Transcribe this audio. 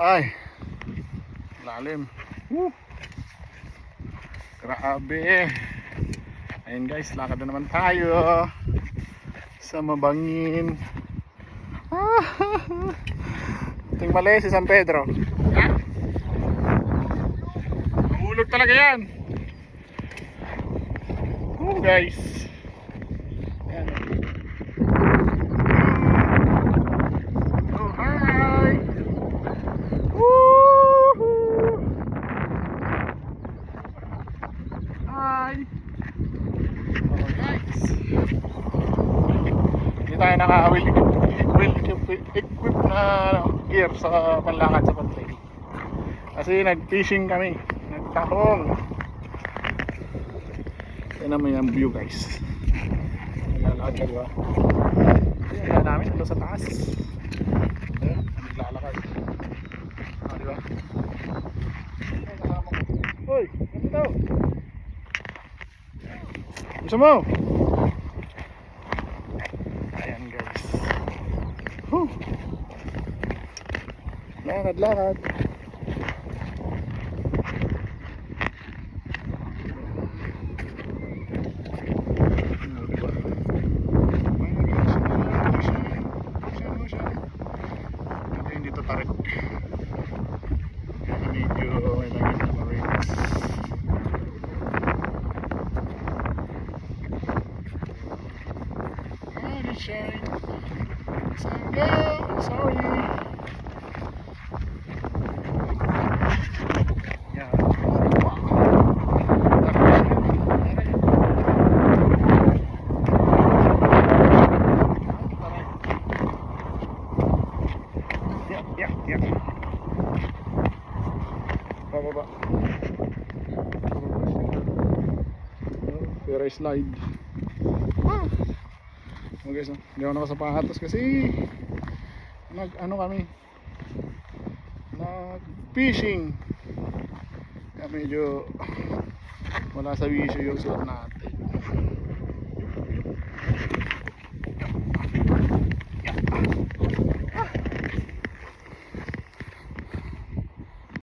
Ay, lalim. Grabe. Ayun guys, lakad na naman tayo sa Mabangin. Tingmali si San Pedro. Mahulog talaga yan. Guys. Ayan. Oh, hi. Woohoo. Hi. Oh, guys. Hindi tayo naka-equip na gear sa panlakad sa pag-trail. Kasi nag-fishing kami, nagtahong. Tignan mo yung view guys. Naglalakad ka diba? Ayan namin ito sa taas. Ayan, naglalakad. Diba? Ayan, kasama ko. Hoy, ano ito? Gusto mo? Ayan guys. Lakad. Dito tarik. Medyo may lagyan na marines. It's shine. Sorry. Yeah. Bababa. Pero slide. Oh guys, hindi ako nakasapatos kasi kami nag fishing kaya medyo wala sa wisyo yung suot natin.